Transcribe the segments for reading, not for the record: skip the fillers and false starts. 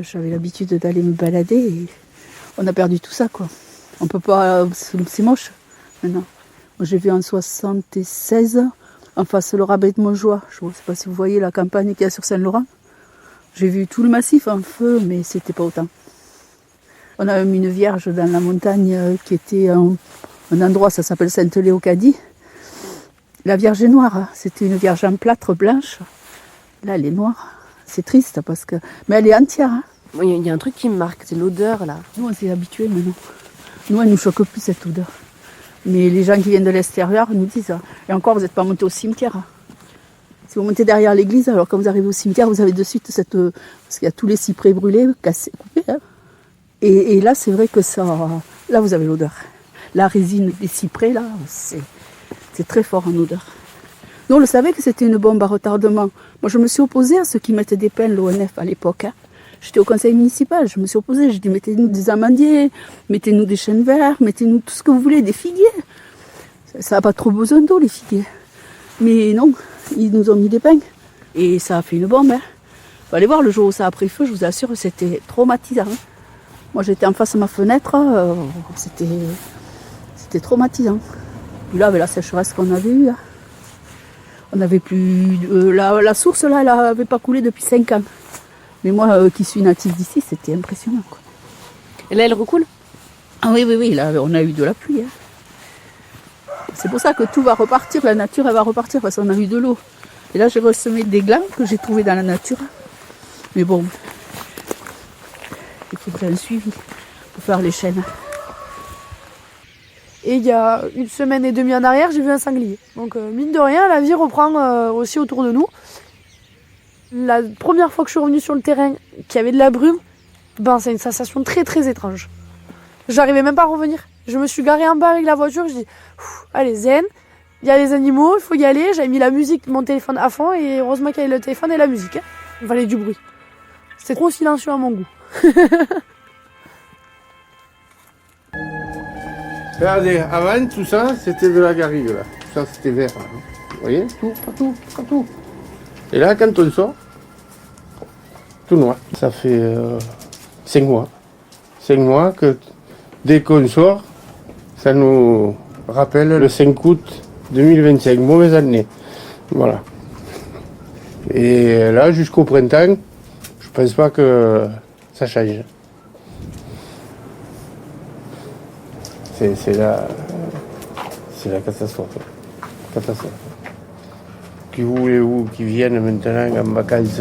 J'avais l'habitude d'aller me balader et on a perdu tout ça, quoi. On peut pas, c'est moche maintenant. Moi, j'ai vu en 76, en face le rabais de Montjoie. Je ne sais pas si vous voyez la campagne qu'il y a sur Saint-Laurent. J'ai vu tout le massif en feu, mais c'était pas autant. On a mis une vierge dans la montagne qui était un endroit, ça s'appelle Sainte-Léocadie. La vierge est noire, hein. C'était une vierge en plâtre blanche. Là, elle est noire. C'est triste parce que... Mais elle est entière. Hein. Il y a un truc qui me marque, c'est l'odeur là. Nous, on s'est habitués maintenant. Nous, elle ne nous choque plus cette odeur. Mais les gens qui viennent de l'extérieur nous disent ça. Et encore, vous n'êtes pas monté au cimetière. Si vous montez derrière l'église, alors quand vous arrivez au cimetière, vous avez de suite cette... Parce qu'il y a tous les cyprès brûlés, cassés, coupés. Hein. Et là, c'est vrai que ça... Là, vous avez l'odeur. La résine des cyprès, là, c'est très fort en odeur. Nous, on le savait que c'était une bombe à retardement. Moi, je me suis opposée à ceux qui mettaient des pins, l'ONF, à l'époque. Hein. J'étais au conseil municipal, je me suis opposée. J'ai dit, mettez-nous des amandiers, mettez-nous des chênes verts, mettez-nous tout ce que vous voulez, des figuiers. Ça n'a pas trop besoin d'eau, les figuiers. Mais non, ils nous ont mis des pins. Et ça a fait une bombe. Hein. Faut aller voir le jour où ça a pris feu, je vous assure, c'était traumatisant. Hein. Moi, j'étais en face de ma fenêtre, c'était traumatisant. Puis là, avec la sécheresse qu'on avait eue, hein, on n'avait plus... la source, là, elle n'avait pas coulé depuis 5 ans. Mais moi, qui suis native d'ici, c'était impressionnant, quoi. Et là, elle recoule? Ah oui, là, on a eu de la pluie. Hein. C'est pour ça que tout va repartir, la nature, elle va repartir, parce qu'on a eu de l'eau. Et là, j'ai ressemé des glands que j'ai trouvés dans la nature. Mais bon, il faudrait un suivi pour faire les chênes. Et il y a 1 semaine et demie en arrière, j'ai vu un sanglier. Donc mine de rien, la vie reprend aussi autour de nous. La première fois que je suis revenue sur le terrain, qu'il y avait de la brume, c'est une sensation très très étrange. J'arrivais même pas à revenir. Je me suis garée en bas avec la voiture, je dis allez zen, il y a les animaux, il faut y aller. J'avais mis la musique, mon téléphone à fond et heureusement qu'il y avait le téléphone et la musique. Hein. Il fallait du bruit. C'était trop silencieux à mon goût. Regardez, avant tout ça, c'était de la garrigue là. Ça c'était vert. Là. Vous voyez, tout, partout. Et là, quand on sort, tout noir. Ça fait 5 mois. 5 mois que dès qu'on sort, ça nous rappelle le 5 août 2025, mauvaise année. Voilà. Et là, jusqu'au printemps, je pense pas que ça change. C'est la catastrophe. Qui voulez-vous qui viennent maintenant en vacances,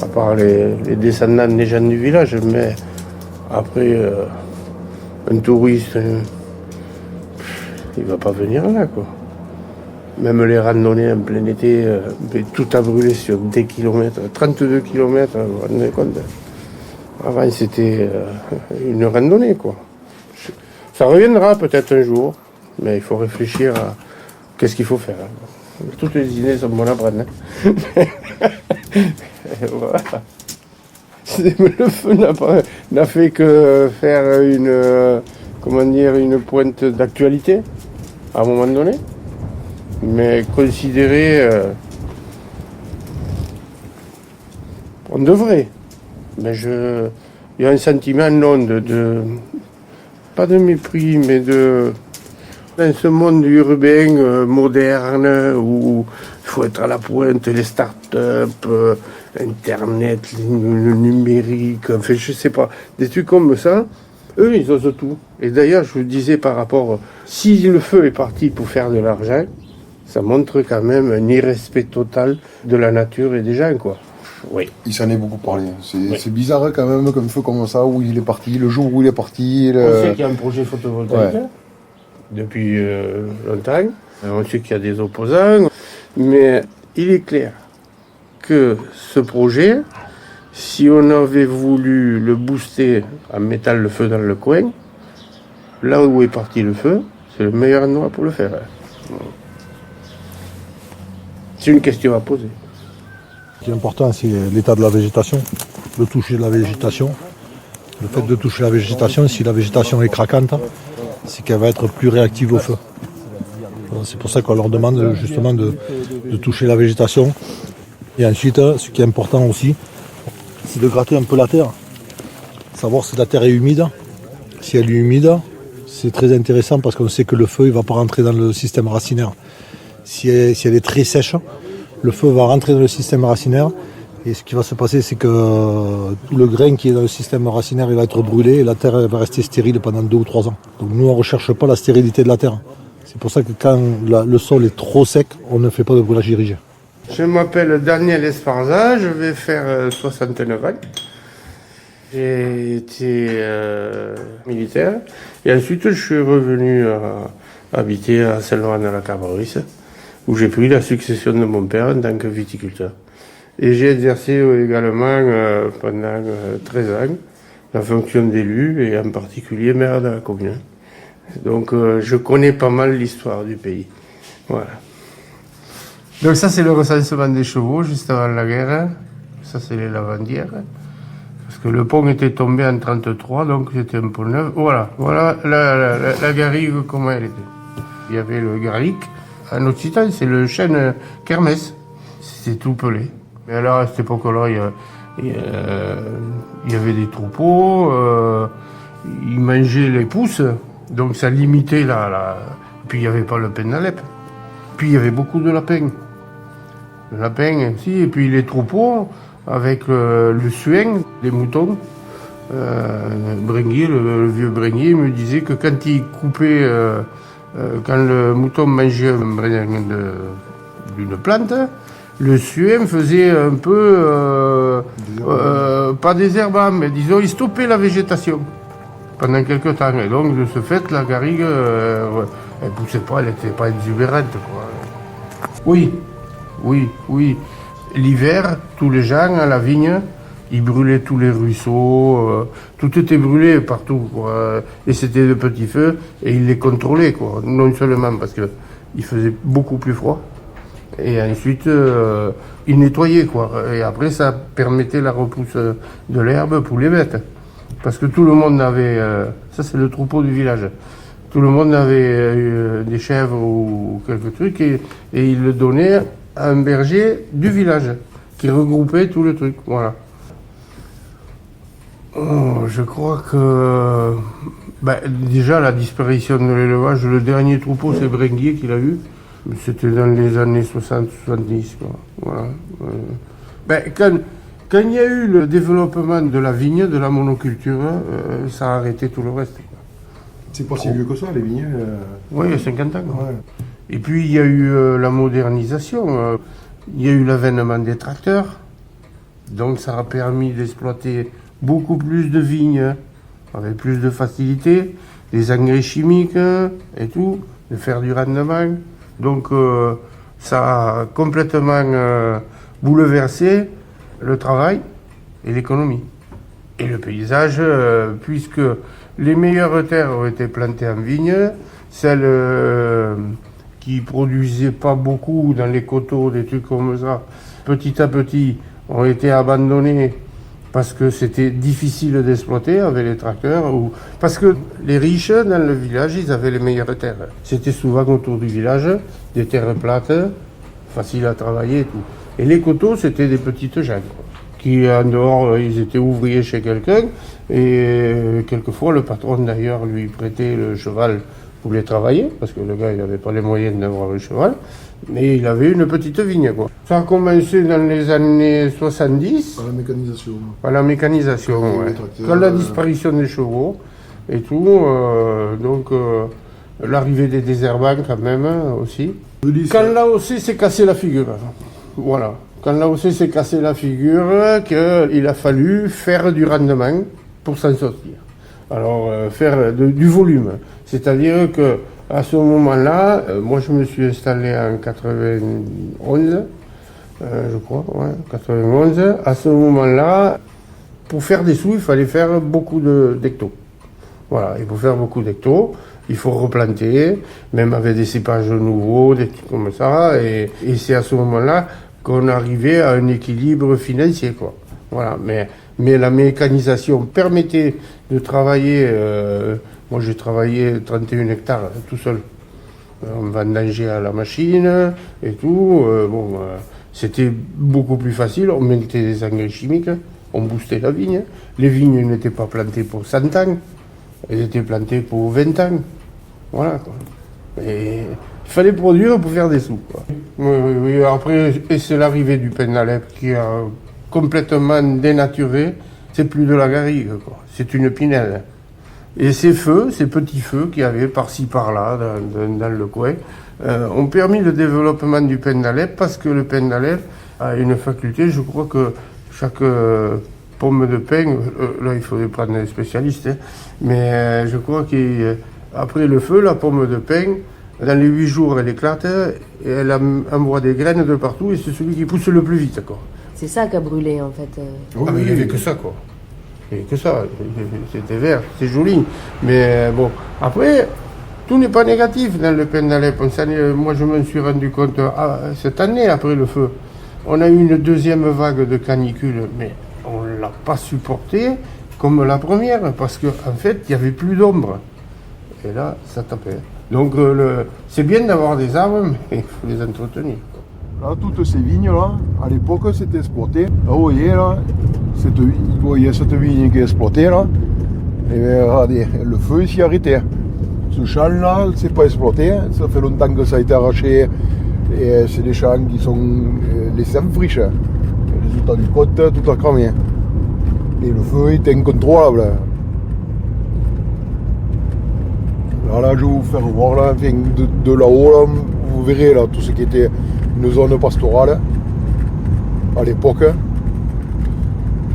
à part les descendants des gens du village, mais après, un touriste, il va pas venir là, quoi. Même les randonnées en plein été, tout a brûlé sur des kilomètres, 32 kilomètres, vous vous rendez compte. Avant, c'était une randonnée, quoi. Ça reviendra peut-être un jour, mais il faut réfléchir à qu'est-ce qu'il faut faire. Toutes les idées sont bonnes à prendre. Voilà. Le feu n'a fait que faire une pointe d'actualité à un moment donné. Mais considérer, on devrait. Mais il y a un sentiment non pas de mépris, mais dans ce monde urbain moderne où il faut être à la pointe, les start-up, Internet, le numérique, enfin je sais pas, des trucs comme ça, eux ils osent tout. Et d'ailleurs je vous disais par rapport, si le feu est parti pour faire de l'argent, ça montre quand même un irrespect total de la nature et des gens, quoi. Oui. Il s'en est beaucoup parlé. C'est bizarre quand même, comme feu comme ça, où il est parti, le jour où il est parti. On sait qu'il y a un projet photovoltaïque depuis longtemps. On sait qu'il y a des opposants. Mais il est clair que ce projet, si on avait voulu le booster en mettant le feu dans le coin, là où est parti le feu, c'est le meilleur endroit pour le faire. C'est une question à poser. Ce qui est important, c'est l'état de la végétation, de toucher la végétation. Le fait de toucher la végétation, si la végétation est craquante, c'est qu'elle va être plus réactive au feu. C'est pour ça qu'on leur demande justement de toucher la végétation. Et ensuite, ce qui est important aussi, c'est de gratter un peu la terre. Savoir si la terre est humide. Si elle est humide, c'est très intéressant parce qu'on sait que le feu ne va pas rentrer dans le système racinaire. Si elle est très sèche, le feu va rentrer dans le système racinaire. Et ce qui va se passer, c'est que tout le grain qui est dans le système racinaire il va être brûlé et la terre va rester stérile pendant 2 ou 3 ans. Donc nous, on ne recherche pas la stérilité de la terre. C'est pour ça que quand le sol est trop sec, on ne fait pas de brûlage dirigé. Je m'appelle Daniel Esparza, je vais faire 69 ans. J'ai été militaire et ensuite je suis revenu habiter à Saint-Laurent-de-la-Cabreuse où j'ai pris la succession de mon père en tant que viticulteur. Et j'ai exercé également pendant 13 ans la fonction d'élu et en particulier maire de la commune. Donc je connais pas mal l'histoire du pays. Voilà. Donc ça c'est le recensement des chevaux juste avant la guerre. Ça c'est les lavandières. Parce que le pont était tombé en 1933, donc c'était un pont neuf. Voilà la garrigue comment elle était. Il y avait le garric. En occitan c'est le chêne kermès. C'était tout pelé. Mais alors à cette époque-là, il y avait des troupeaux, ils mangeaient les pousses, donc ça limitait Puis il n'y avait pas le pain d'Alep. Puis il y avait beaucoup de lapins. Le lapin aussi, et puis les troupeaux, avec le suin des moutons. Bringuier, le vieux Bringuier, me disait que quand il coupait, quand le mouton mangeait un brin d'une plante, le suin faisait un peu, pas désherbant, mais disons, il stoppait la végétation pendant quelques temps. Et donc, de ce fait, la garrigue, elle poussait pas, elle n'était pas exubérante, quoi. Oui. L'hiver, tous les gens à la vigne, ils brûlaient tous les ruisseaux, tout était brûlé partout, quoi. Et c'était de petits feux, et ils les contrôlaient, quoi. Non seulement parce qu'il faisait beaucoup plus froid, et ensuite, ils nettoyaient, quoi. Et après, ça permettait la repousse de l'herbe pour les bêtes. Parce que tout le monde avait... ça, c'est le troupeau du village. Tout le monde avait des chèvres ou quelques trucs, et ils le donnaient à un berger du village, qui regroupait tout le truc. Voilà. Oh, je crois que... déjà, la disparition de l'élevage, le dernier troupeau, c'est Bringuier qui l'a eu. C'était dans les années 60-70. Voilà. Quand il y a eu le développement de la vigne, de la monoculture, ça a arrêté tout le reste. C'est pas si vieux que ça, les vignes. Oui, il y a 50 ans. Ouais. Et puis il y a eu la modernisation. Il y a eu l'avènement des tracteurs. Donc ça a permis d'exploiter beaucoup plus de vignes, avec plus de facilité, des engrais chimiques et tout, de faire du rendement. Donc ça a complètement bouleversé le travail et l'économie. Et le paysage, puisque les meilleures terres ont été plantées en vigne, celles qui produisaient pas beaucoup dans les coteaux, des trucs comme ça, petit à petit ont été abandonnées parce que c'était difficile d'exploiter avec les tracteurs, ou parce que les riches dans le village, ils avaient les meilleures terres. C'était souvent autour du village, des terres plates, faciles à travailler et tout. Et les coteaux, c'était des petites gens, qui en dehors, ils étaient ouvriers chez quelqu'un, et quelquefois le patron d'ailleurs lui prêtait le cheval pour les travailler, parce que le gars, il n'avait pas les moyens d'avoir le cheval, mais il avait une petite vigne, quoi. Ça a commencé dans les années 70. Par la mécanisation. Par la mécanisation, ouais. Quand la disparition des chevaux et tout, l'arrivée des désherbants quand même aussi. Quand l'AOC s'est cassé la figure, voilà. Quand l'AOC s'est cassé la figure, qu'il a fallu faire du rendement pour s'en sortir. Alors, faire du volume. C'est-à-dire que à ce moment-là, moi je me suis installé en 91, je crois, ouais, 91. À ce moment-là, pour faire des sous, il fallait faire beaucoup d'hectos. Voilà, et pour faire beaucoup d'hectos, il faut replanter, même avec des cépages nouveaux, des trucs comme ça, et c'est à ce moment-là qu'on arrivait à un équilibre financier, quoi. Voilà, mais la mécanisation permettait de travailler. Moi, j'ai travaillé 31 hectares tout seul. On vendangeait à la machine et tout. C'était beaucoup plus facile. On mettait des engrais chimiques on boostait la vigne. Les vignes n'étaient pas plantées pour 100 ans, elles étaient plantées pour 20 ans. Voilà, quoi. Et il fallait produire pour faire des sous, quoi. Oui. Après, et c'est l'arrivée du pain d'Alep qui a complètement dénaturé. C'est plus de la garrigue, quoi. C'est une pinelle. Et ces feux, ces petits feux qu'il y avait par-ci par-là dans le coin, ont permis le développement du pain d'Alep parce que le pain d'Alep a une faculté, je crois que chaque pomme de pain, là il faudrait prendre des spécialistes, hein, mais je crois qu'après le feu, la pomme de pain, dans les 8 jours, elle éclate et elle envoie des graines de partout et c'est celui qui pousse le plus vite, quoi. C'est ça qui a brûlé en fait. Ah, mais il n'y avait que ça, quoi. Il n'y avait que ça. C'était vert, c'est joli. Mais bon, après, tout n'est pas négatif dans le pain d'Alep. Moi, je me suis rendu compte cette année, après le feu. On a eu une deuxième vague de canicule, mais on ne l'a pas supportée comme la première, parce qu'en fait, il n'y avait plus d'ombre. Et là, ça tapait. Donc, c'est bien d'avoir des arbres, mais il faut les entretenir. Là, toutes ces vignes-là, à l'époque, c'était exploité. Là, vous voyez, là, il y a cette vigne qui est exploitée, là. Et bien, regardez, le feu s'y arrêtait. Ce champ-là, c'est pas exploité. Ça fait longtemps que ça a été arraché. Et c'est des champs qui sont laissés en friche. Le résultat du côte, tout a cramé. Et le feu était incontrôlable. Là, je vais vous faire voir, là, de là-haut, là, vous verrez là, tout ce qui était une zone pastorale à l'époque.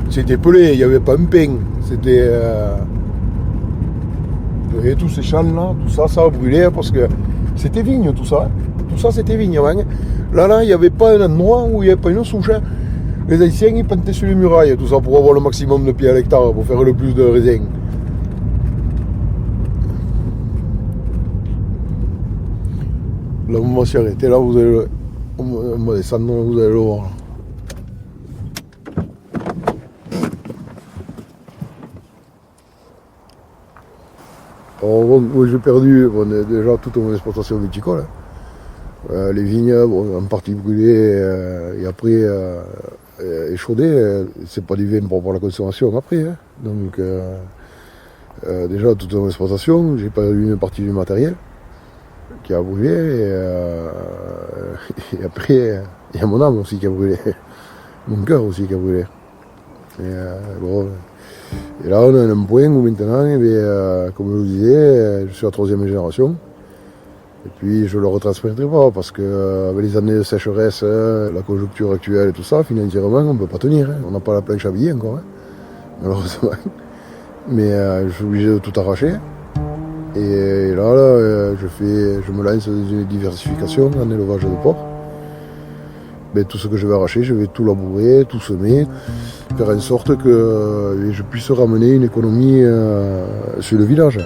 C'était pelé, il n'y avait pas un pain. C'était. Vous voyez, tous ces champs-là, tout ça, ça a brûlé parce que c'était vigne, tout ça. Tout ça, c'était vigne. Hein. Là, il n'y avait pas un endroit où il n'y avait pas une souche. Les Haïtiens, ils plantaient sur les murailles, tout ça, pour avoir le maximum de pieds à l'hectare, pour faire le plus de raisins. Là, on va s'y arrêter, là, vous allez, on va descendre, vous allez le voir. Là. Alors, moi, j'ai perdu déjà toute mon exploitation viticole. Hein. Les vignes, en partie brûlées et après échaudées, c'est pas du vin pour la consommation après. Hein. Donc, déjà toute mon exploitation, j'ai perdu une partie du matériel qui a brûlé et après il y a mon âme aussi qui a brûlé, mon cœur aussi qui a brûlé. Et là on a un point où maintenant, comme je vous disais, je suis la 3e génération et puis je ne le retransmettrai pas parce qu'avec les années de sécheresse, la conjoncture actuelle et tout ça, financièrement on ne peut pas tenir, hein. On n'a pas la planche à billets encore, hein, malheureusement. Mais je suis obligé de tout arracher. Et là, je me lance dans une diversification en élevage de porc. Ben, tout ce que je vais arracher, je vais tout labourer, tout semer, faire en sorte que je puisse ramener une économie sur le village.